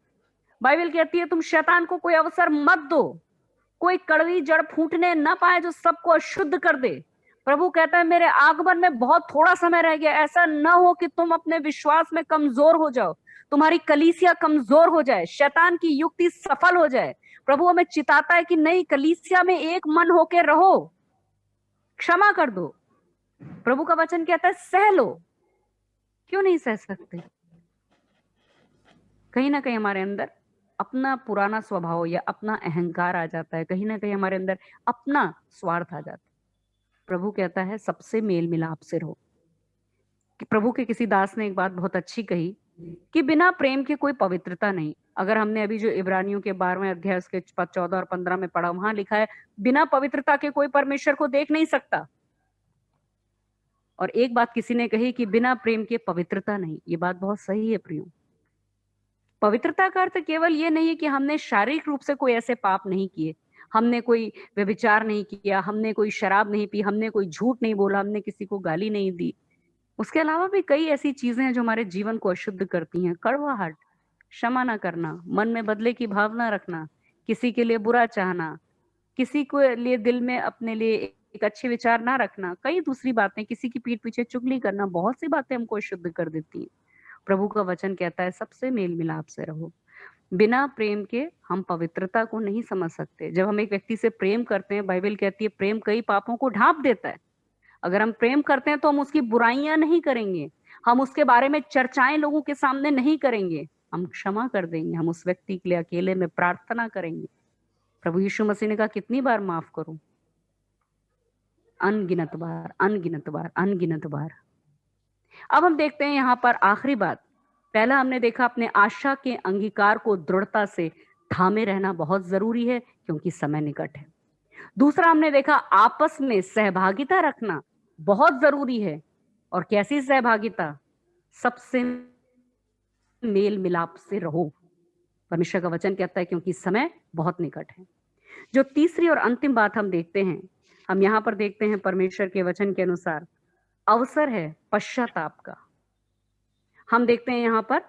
बाइबल कहती है तुम शैतान को कोई अवसर मत दो, कोई कड़वी जड़ फूटने ना पाए जो सबको अशुद्ध कर दे। प्रभु कहता है मेरे आगमन में बहुत थोड़ा समय रह गया, ऐसा ना हो कि तुम अपने विश्वास में कमजोर हो जाओ, तुम्हारी कलीसिया कमजोर हो जाए, शैतान की युक्ति सफल हो जाए। प्रभु हमें चिताता है कि नहीं, कलीसिया में एक मन होकर रहो, क्षमा कर दो। प्रभु का वचन कहता है सह लो। क्यों नहीं सह सकते? कहीं ना कहीं हमारे अंदर अपना पुराना स्वभाव या अपना अहंकार आ जाता है, कहीं ना कहीं हमारे अंदर अपना स्वार्थ आ जाता है। प्रभु कहता है सबसे मेल मिलाप से रहो। कि प्रभु के किसी दास ने एक बात बहुत अच्छी कही कि बिना प्रेम के कोई पवित्रता नहीं। अगर हमने अभी जो इब्रानियों के 12वें अध्याय उसके 14 और 15 में पढ़ा, वहां लिखा है बिना पवित्रता के कोई परमेश्वर को देख नहीं सकता। और एक बात किसी ने कही कि बिना प्रेम के पवित्रता नहीं। ये बात बहुत सही है प्रियो। पवित्रता का अर्थ केवल ये नहीं है कि हमने शारीरिक रूप से कोई ऐसे पाप नहीं किए, हमने कोई व्यभिचार नहीं किया, हमने कोई शराब नहीं पी, हमने कोई झूठ नहीं बोला, हमने किसी को गाली नहीं दी। उसके अलावा भी कई ऐसी चीजें हैं जो हमारे जीवन को अशुद्ध करती हैं। कड़वाहट, क्षमा ना करना, मन में बदले की भावना रखना, किसी के लिए बुरा चाहना, किसी को लिए दिल में अपने लिए एक अच्छे विचार ना रखना, कई दूसरी बातें, किसी की पीठ पीछे चुगली करना, बहुत सी बातें हमको अशुद्ध कर देती हैं। प्रभु का वचन कहता है सबसे मेल मिलाप से रहो। बिना प्रेम के हम पवित्रता को नहीं समझ सकते। जब हम एक व्यक्ति से प्रेम करते हैं, बाइबल कहती है प्रेम कई पापों को ढांप देता है। अगर हम प्रेम करते हैं तो हम उसकी बुराइयां नहीं करेंगे, हम उसके बारे में चर्चाएं लोगों के सामने नहीं करेंगे, हम क्षमा कर देंगे, हम उस व्यक्ति के लिए अकेले में प्रार्थना करेंगे। प्रभु यीशु मसीह ने कहा कितनी बार माफ करूं? अनगिनत बार, अनगिनत बार, अनगिनत बार। अब हम देखते हैं यहाँ पर आखिरी बात। पहला हमने देखा अपने आशा के अंगीकार को दृढ़ता से थामे रहना बहुत जरूरी है क्योंकि समय निकट है। दूसरा हमने देखा आपस में सहभागिता रखना बहुत जरूरी है। और कैसी सहभागिता? सबसे मेल मिलाप से रहो। परमेश्वर का वचन कहता है क्योंकि समय बहुत निकट है। जो तीसरी और अंतिम बात हम देखते हैं, हम यहाँ पर देखते हैं परमेश्वर के वचन के अनुसार अवसर है पश्चाताप का। हम देखते हैं यहाँ पर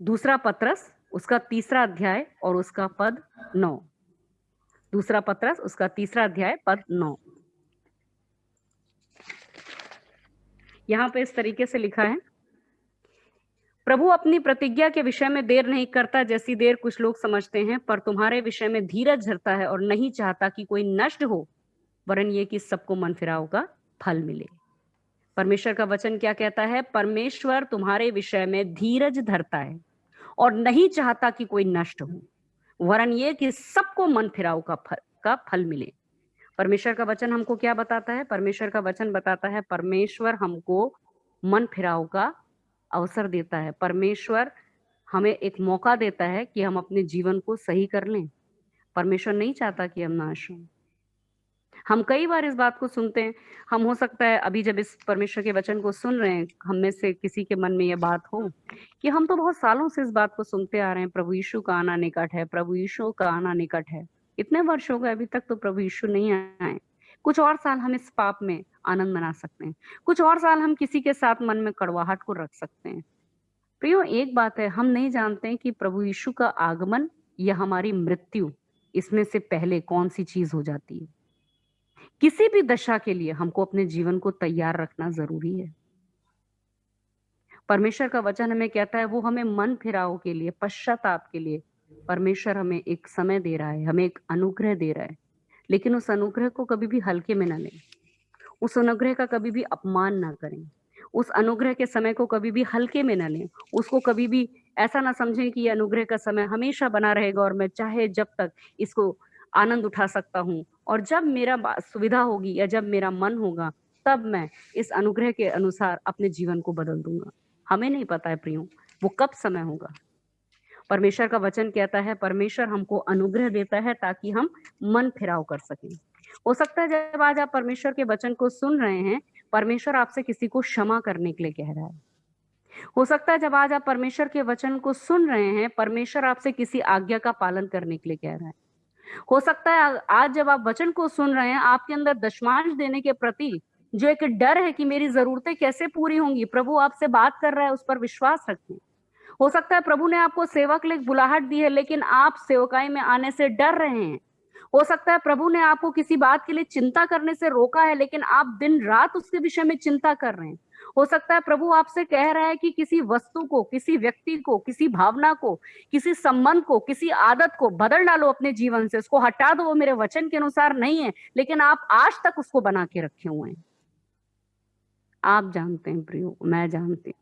दूसरा पत्रस उसका 3रा अध्याय और उसका पद 9। दूसरा पत्रस उसका 3रा अध्याय पद 9। यहाँ पे इस तरीके से लिखा है, प्रभु अपनी प्रतिज्ञा के विषय में देर नहीं करता जैसी देर कुछ लोग समझते हैं, पर तुम्हारे विषय में धीरज धरता है और नहीं चाहता कि कोई नष्ट हो, वरन ये कि सबको मन फिराव का फल मिले। परमेश्वर का वचन क्या कहता है? परमेश्वर तुम्हारे विषय में धीरज धरता है और नहीं चाहता कि कोई नष्ट हो, वरन ये कि सबको मन फिराव का फल मिले। परमेश्वर का वचन हमको क्या बताता है? परमेश्वर का वचन बताता है परमेश्वर हमको मन फिराव का अवसर देता है। परमेश्वर हमें एक मौका देता है कि हम अपने जीवन को सही कर लें। परमेश्वर नहीं चाहता कि हम नाश हों। हम कई बार इस बात को सुनते हैं, हम हो सकता है अभी जब इस परमेश्वर के वचन को सुन रहे हैं, हम में से किसी के मन में यह बात हो कि हम तो बहुत सालों से इस बात को सुनते आ रहे हैं, प्रभु यीशु का आना निकट है, प्रभु यीशु का आना निकट है। इतने वर्ष हो गए, अभी तक तो प्रभु यीशु नहीं आए। कुछ और साल हम इस पाप में आनंद मना सकते हैं, कुछ और साल हम किसी के साथ मन में कड़वाहट को रख सकते हैं। प्रियो, एक बात है, हम नहीं जानते हैं कि प्रभु यीशु का आगमन या हमारी मृत्यु, इसमें से पहले कौन सी चीज हो जाती है। किसी भी दशा के लिए हमको अपने जीवन को तैयार रखना जरूरी है। परमेश्वर का वचन हमें कहता है वो हमें मन फिराव के लिए, पश्चाताप के लिए परमेश्वर हमें एक समय दे रहा है, हमें एक अनुग्रह दे रहा है। लेकिन उस अनुग्रह को कभी भी हल्के में ना लें, उस अनुग्रह का कभी भी अपमान ना करें, उस अनुग्रह के समय को कभी भी हल्के में ना लें, उसको कभी भी ऐसा ना समझें कि ये अनुग्रह का समय हमेशा बना रहेगा और मैं चाहे जब तक इसको आनंद उठा सकता हूँ, और जब मेरा सुविधा होगी या जब मेरा मन होगा तब मैं इस अनुग्रह के अनुसार अपने जीवन को बदल दूंगा। हमें नहीं पता है प्रियो वो कब समय होगा। परमेश्वर का वचन कहता है परमेश्वर हमको अनुग्रह देता है ताकि हम मन फिराव कर सकें। हो सकता है जब आज आप परमेश्वर के वचन को सुन रहे हैं, परमेश्वर आपसे किसी को क्षमा करने के लिए कह रहा है। हो सकता है जब आज आप परमेश्वर के वचन को सुन रहे हैं, परमेश्वर आपसे किसी आज्ञा का पालन करने के लिए कह रहा है। हो सकता है आज जब आप वचन को सुन रहे हैं, आपके अंदर दशमांश देने के प्रति जो एक डर है कि मेरी जरूरतें कैसे पूरी होंगी, प्रभु आपसे बात कर रहा है, उस पर विश्वास रखें। हो सकता है प्रभु ने आपको सेवक के लिए बुलाहट दी है, लेकिन आप सेवकाई में आने से डर रहे हैं। हो सकता है प्रभु ने आपको किसी बात के लिए चिंता करने से रोका है, लेकिन आप दिन रात उसके विषय में चिंता कर रहे हैं। हो सकता है प्रभु आपसे कह रहा है कि किसी वस्तु को, किसी व्यक्ति को, किसी भावना को, किसी संबंध को, किसी आदत को बदल डालो अपने जीवन से, उसको हटा दो, वो मेरे वचन के अनुसार नहीं है, लेकिन आप आज तक उसको बना के रखे हुए हैं। आप जानते हैं प्रियो, मैं जानती हूं,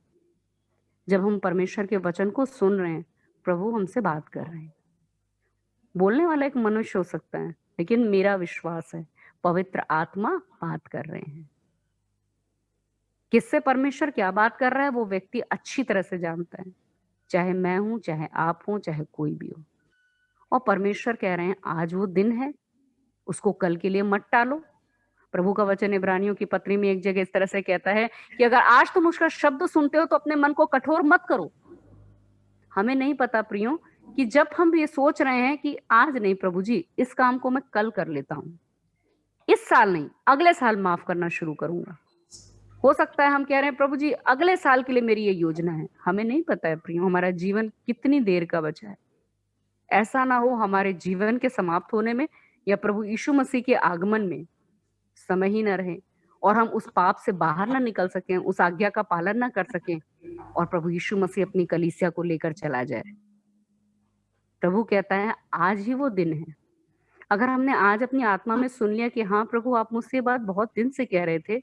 जब हम परमेश्वर के वचन को सुन रहे हैं, प्रभु हमसे बात कर रहे हैं। बोलने वाला एक मनुष्य हो सकता है, लेकिन मेरा विश्वास है पवित्र आत्मा बात कर रहे हैं। किससे परमेश्वर क्या बात कर रहा है वो व्यक्ति अच्छी तरह से जानता है, चाहे मैं हूं, चाहे आप हो, चाहे कोई भी हो। और परमेश्वर कह रहे हैं आज वो दिन है, उसको कल के लिए मत टालो। प्रभु का वचन इब्रानियों की पत्री में एक जगह इस तरह से कहता है कि अगर आज तुम उसका शब्द सुनते हो तो अपने मन को कठोर मत करो। हमें नहीं पता प्रियो कि जब हम ये सोच रहे हैं कि आज नहीं प्रभु जी, इस काम को मैं कल कर लेता हूं, इस साल नहीं अगले साल माफ करना शुरू करूंगा। हो सकता है हम कह रहे हैं प्रभु जी अगले साल के लिए मेरी ये योजना है। हमें नहीं पता है प्रियो हमारा जीवन कितनी देर का बचा है। ऐसा ना हो हमारे जीवन के समाप्त होने में या प्रभु यीशु मसीह के आगमन में समय ही ना रहे और हम उस पाप से बाहर ना निकल सकें, उस आज्ञा का पालन ना कर सकें और प्रभु यीशु मसीह अपनी कलीसिया को लेकर चला जाए। प्रभु कहता है आज ही वो दिन है। अगर हमने आज अपनी आत्मा में सुन लिया कि हाँ प्रभु आप मुझसे बात बहुत दिन से कह रहे थे,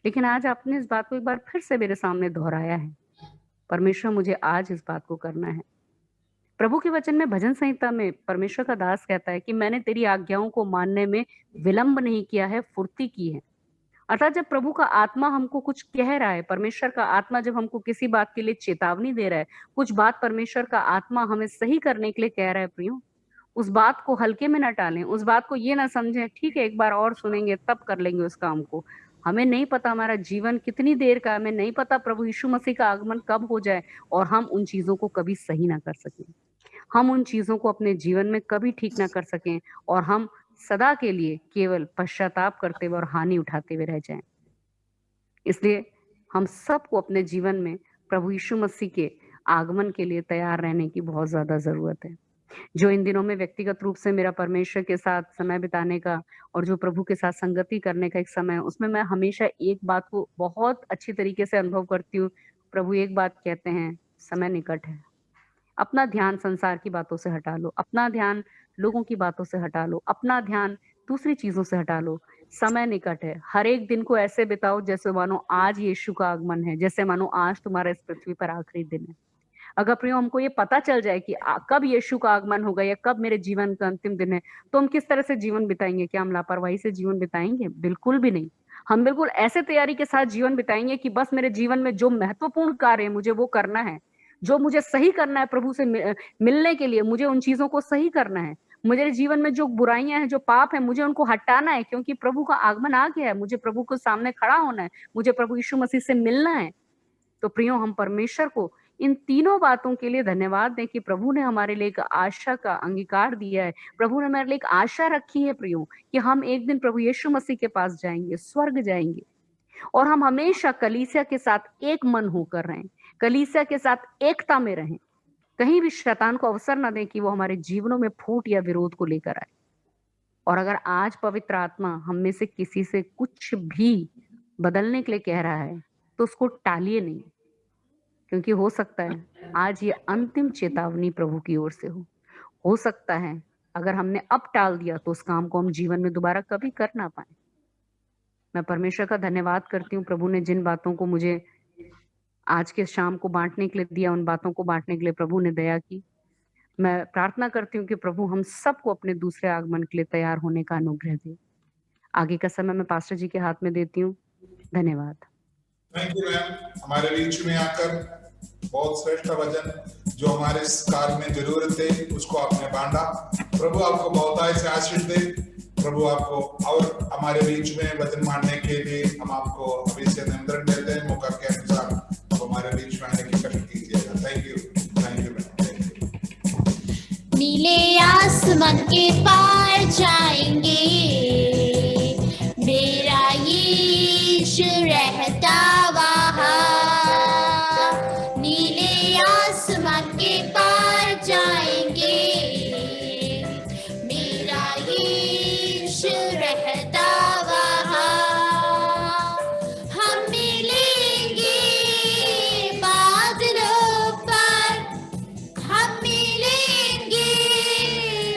लेकिन आज आपने इस बात को एक बार फिर से मेरे सामने दोहराया है, परमेश्वर मुझे आज इस बात को करना है। प्रभु के वचन में भजन संहिता में परमेश्वर का दास कहता है कि मैंने तेरी आज्ञाओं को मानने में विलंब नहीं किया है, फुर्ती की है। अर्थात जब प्रभु का आत्मा हमको कुछ कह रहा है, परमेश्वर का आत्मा जब हमको किसी बात के लिए चेतावनी दे रहा है, कुछ बात परमेश्वर का आत्मा हमें सही करने के लिए कह रहा है प्रियो, उस बात को हल्के में ना टालें, उस बात को ये ना समझें ठीक है एक बार और सुनेंगे तब कर लेंगे उस काम को। हमें नहीं पता हमारा जीवन कितनी देर का, हमें नहीं पता प्रभु यीशु मसीह का आगमन कब हो जाए और हम उन चीजों को कभी सही ना कर सकें, हम उन चीजों को अपने जीवन में कभी ठीक ना कर सकें और हम सदा के लिए केवल पश्चाताप करते हुए और हानि उठाते हुए रह जाएं। इसलिए हम सबको अपने जीवन में प्रभु यीशु मसीह के आगमन के लिए तैयार रहने की बहुत ज्यादा जरूरत है। जो इन दिनों में व्यक्तिगत रूप से मेरा परमेश्वर के साथ समय बिताने का और जो प्रभु के साथ संगति करने का एक समय है, उसमें मैं हमेशा एक बात को बहुत अच्छी तरीके से अनुभव करती हूँ। प्रभु एक बात कहते हैं, समय निकट है। अपना ध्यान संसार की बातों से हटा लो, अपना ध्यान लोगों की बातों से हटा लो, अपना ध्यान दूसरी चीजों से हटा लो। समय निकट है। हर एक दिन को ऐसे बिताओ जैसे मानो आज यीशु का आगमन है, जैसे मानो आज तुम्हारा इस पृथ्वी पर आखिरी दिन है। अगर प्रियो हमको ये पता चल जाए कि कब यीशु का आगमन होगा या कब मेरे जीवन का अंतिम दिन है, तो हम किस तरह से जीवन बिताएंगे? क्या हम लापरवाही से जीवन बिताएंगे? बिल्कुल भी नहीं। हम बिल्कुल ऐसे तैयारी के साथ जीवन बिताएंगे कि बस मेरे जीवन में जो महत्वपूर्ण कार्य है मुझे वो करना है, जो मुझे सही करना है प्रभु से मिलने के लिए, मुझे उन चीजों को सही करना है। मुझे जीवन में जो बुराइयां हैं, जो पाप है, मुझे उनको हटाना है, क्योंकि प्रभु का आगमन आ गया है। मुझे प्रभु के सामने खड़ा होना है, मुझे प्रभु यीशु मसीह से मिलना है। तो प्रियो, हम परमेश्वर को इन तीनों बातों के लिए धन्यवाद दें कि प्रभु ने हमारे लिए एक आशा का अंगीकार दिया है। प्रभु ने हमारे लिए एक आशा रखी है प्रियो, कि हम एक दिन प्रभु यीशु मसीह के पास जाएंगे, स्वर्ग जाएंगे, और हम हमेशा कलीसिया के साथ एक मन होकर रहें, कलीसिया के साथ एकता में रहें। कहीं भी शैतान को अवसर ना दें कि वो हमारे जीवनों में फूट या विरोध को लेकर आए। और अगर आज पवित्र आत्मा हम में से किसी से कुछ भी बदलने के लिए कह रहा है, तो उसको टालिए नहीं, क्योंकि हो सकता है आज ये अंतिम चेतावनी प्रभु की ओर से हो सकता है अगर हमने अब टाल दिया तो उस काम को हम जीवन में दोबारा कभी कर ना पाए। मैं परमेश्वर का धन्यवाद करती हूँ, प्रभु ने जिन बातों को मुझे आज के शाम को बांटने के लिए दिया, उन बातों को बांटने के लिए प्रभु ने दया की। मैं प्रार्थना करती हूँ कि प्रभु हम सबको अपने दूसरे आगमन के लिए तैयार होने का अनुग्रह दे। आगे का समय मैं पास्टर जी के हाथ में देती हूँ। धन्यवाद। थैंक यू मैम, हमारे बीच में आकर बहुत श्रेष्ठ वचन जो हमारे इस काल में जरूरत है उसको आपने बांटा। प्रभु आपको बहुत से आशीष दे। प्रभु आपको और हमारे बीच में वचन मांगने के लिए हम आपको अभी से निमंत्रण देते हैं। मौका के अनुसार आप हमारे बीच में आने की कष्ट कीजिएगा। Thank you ma'am, thank you. नीले आसमान के पार जाएंगे, मेरा यीशु रहता वहाँ। नीले आसमान के पार जाएंगे, मेरा यीशु रहता वहाँ। हम मिलेंगे बादलों पर, हम मिलेंगे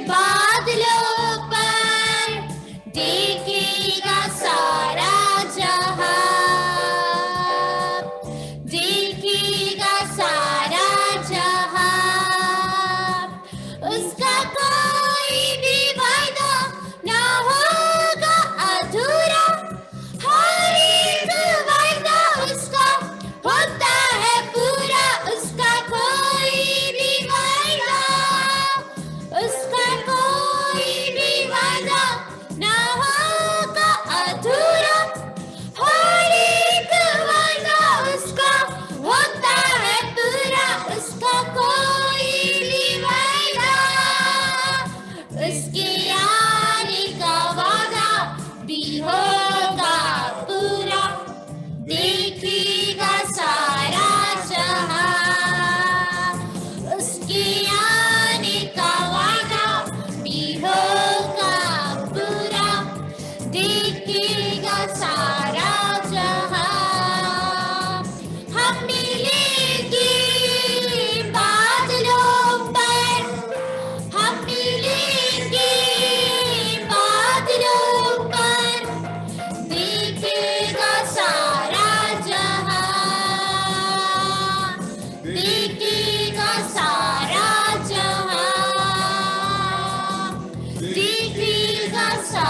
बादलों पर, देखेगा सारा जहां, देखेगा सारा जहां। उसका कोई भी वादा ना होगा अधूरा, हर एक वादा उसका होता है पूरा। उसका कोई भी वादा, उसका कोई भी वादा ना होगा अधूरा, हर एक वादा उसका होता है पूरा। उसका कोई भी वादा, उसके आने का वादा भी होगा पूरा, देखेगा सारा जहां। उसके आने का वादा भी होगा पूरा, देखेगा सारा जहां। हम मिलेंगे बादलों पर, हम मिलेंगे बादलों पर, देखेगा सारा जहां, देखेगा सारा जहां, देखेगा सारा